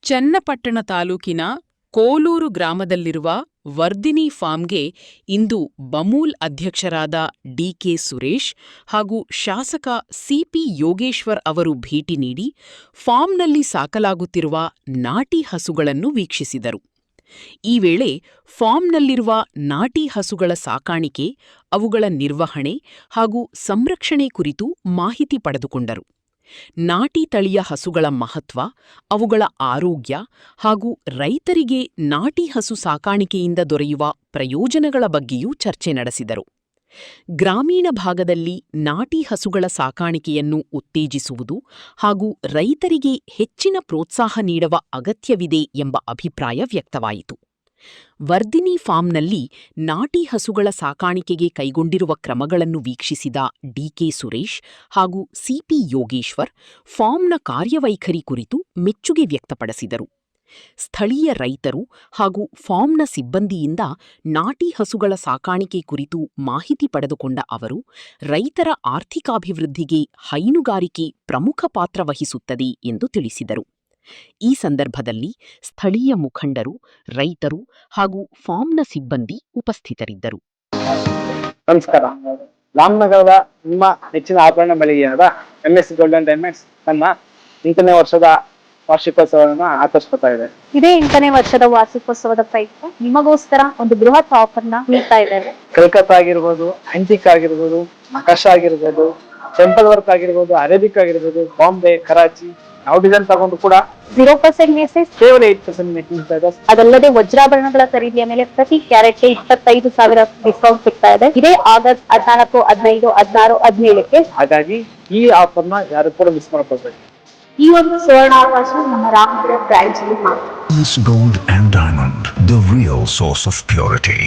ಚನ್ನಪಟ್ಟಣ ತಾಲೂಕಿನ ಕೋಲೂರು ಗ್ರಾಮದಲ್ಲಿರುವ ವರ್ಧಿನಿ ಫಾರ್ಮ್ಗೆ ಇಂದು ಬಮೂಲ್ ಅಧ್ಯಕ್ಷರಾದ ಡಿಕೆ ಸುರೇಶ್ ಹಾಗೂ ಶಾಸಕ ಸಿಪಿ ಯೋಗೇಶ್ವರ್ ಅವರು ಭೇಟಿ ನೀಡಿ ಫಾರ್ಮ್ನಲ್ಲಿ ಸಾಕಲಾಗುತ್ತಿರುವ ನಾಟಿ ಹಸುಗಳನ್ನು ವೀಕ್ಷಿಸಿದರು. ಈ ವೇಳೆ ಫಾರ್ಮ್ನಲ್ಲಿರುವ ನಾಟಿ ಹಸುಗಳ ಸಾಕಾಣಿಕೆ, ಅವುಗಳ ನಿರ್ವಹಣೆ ಹಾಗೂ ಸಂರಕ್ಷಣೆ ಕುರಿತು ಮಾಹಿತಿ ಪಡೆದುಕೊಂಡರು. ನಾಟಿ ತಳಿಯ ಹಸುಗಳ ಮಹತ್ವ, ಅವುಗಳ ಆರೋಗ್ಯ ಹಾಗೂ ರೈತರಿಗೆ ನಾಟಿ ಹಸು ಸಾಕಾಣಿಕೆಯಿಂದ ದೊರೆಯುವ ಪ್ರಯೋಜನಗಳ ಬಗ್ಗೆಯೂ ಚರ್ಚೆ ನಡೆಸಿದರು. ಗ್ರಾಮೀಣ ಭಾಗದಲ್ಲಿ ನಾಟಿ ಹಸುಗಳ ಸಾಕಾಣಿಕೆಯನ್ನು ಉತ್ತೇಜಿಸುವುದು ಹಾಗೂ ರೈತರಿಗೆ ಹೆಚ್ಚಿನ ಪ್ರೋತ್ಸಾಹ ನೀಡುವ ಅಗತ್ಯವಿದೆ ಎಂಬ ಅಭಿಪ್ರಾಯ ವ್ಯಕ್ತವಾಯಿತು. ವರ್ಧಿನಿ ಫಾರ್ಮ್ನಲ್ಲಿ ನಾಟಿ ಹಸುಗಳ ಸಾಕಾಣಿಕೆಗೆ ಕೈಗೊಂಡಿರುವ ಕ್ರಮಗಳನ್ನು ವೀಕ್ಷಿಸಿದ ಡಿಕೆ ಸುರೇಶ್ ಹಾಗೂ ಸಿಪಿ ಯೋಗೇಶ್ವರ್ ಫಾರ್ಮ್ನ ಕಾರ್ಯವೈಖರಿ ಕುರಿತು ಮೆಚ್ಚುಗೆ ವ್ಯಕ್ತಪಡಿಸಿದರು. ಸ್ಥಳೀಯ ರೈತರು ಹಾಗೂ ಫಾರ್ಮ್ನ ಸಿಬ್ಬಂದಿಯಿಂದ ನಾಟಿ ಹಸುಗಳ ಸಾಕಾಣಿಕೆ ಕುರಿತು ಮಾಹಿತಿ ಪಡೆದುಕೊಂಡ ಅವರು, ರೈತರ ಆರ್ಥಿಕಾಭಿವೃದ್ಧಿಗೆ ಹೈನುಗಾರಿಕೆ ಪ್ರಮುಖ ಪಾತ್ರ ವಹಿಸುತ್ತದೆ ಎಂದು ತಿಳಿಸಿದರು. ಈ ಸಂದರ್ಭದಲ್ಲಿ ಸ್ಥಳೀಯ ಮುಖಂಡರು, ರೈತರು ಹಾಗೂ ಫಾರ್ಮ್ನ ಸಿಬ್ಬಂದಿ ಉಪಸ್ಥಿತರಿದ್ದರು. ನಮಸ್ಕಾರ. ರಾಮನಗರದ ನಿಮ್ಮ ನೆಚ್ಚಿನ ಆಭರಣ ಮಳಿಗೆಯಾದ MS ಗೋಲ್ಡನ್ ಡೈಮಂಡ್ಸ್ ತನ್ನ 8ನೇ ವರ್ಷದ ವಾರ್ಷಿಕೋತ್ಸವವನ್ನು ಆಚರಿಸ್ತಾ ಇದೆ. ಇದೇ 8ನೇ ವರ್ಷದ ವಾರ್ಷಿಕೋತ್ಸವದ ಪ್ರಯುಕ್ತ ನಿಮಗೋಸ್ಕರ ಒಂದು ಬೃಹತ್ ಆಫರ್ ನ ನೀಡ್ತಾ ಇದ್ದೇವೆ. ಕಲ್ಕತ್ತಾ ಆಗಿರ್ಬೋದು, ಆಂಟಿಕ್ ಆಗಿರ್ಬೋದು, ನಕಾಶ್ ಆಗಿರ್ಬೋದು, ಟೆಂಪಲ್ ವರ್ಕ್ ಆಗಿರ್ಬೋದು, ಅರೇಬಿಕ್ ಆಗಿರ್ಬೋದು, ಬಾಂಬೆ, ಕರಾಚಿ, ಯಾವ ಡಿಸೈನ್ ತಗೊಂಡು ಕೂಡ 0% ಮೇಸೇಜ್, ಕೇವಲ 8% ಮೇಕಿಂಗ್ ಚಾರ್ಜಸ್. ಅದಲ್ಲದೆ ವಜ್ರಾಭರಣಗಳ ಖರೀದಿಯ ಮೇಲೆ ಪ್ರತಿ ಕ್ಯಾರೆಟ್ಗೆ 25,000 ಡಿಸ್ಕೌಂಟ್ ಸಿಗ್ತಾ ಇದೆ. ಇದೇ ಆಗಸ್ಟ್ 14, 15, 16, 17ಕ್ಕೆ. ಹಾಗಾಗಿ ಈ ಆಫರ್ ನ ಯಾರು ಕೂಡ ಮಿಸ್ ಮಾಡ್ಕೊಳ್ಬೇಕು. ಈ ಒಂದು ಸುವರ್ಣಾವಕಾಶ ನಮ್ಮ ರಾಮನಗರ ಬ್ರಾಂಚ್ ಅಲ್ಲಿ Gold and Diamond, the real source of purity.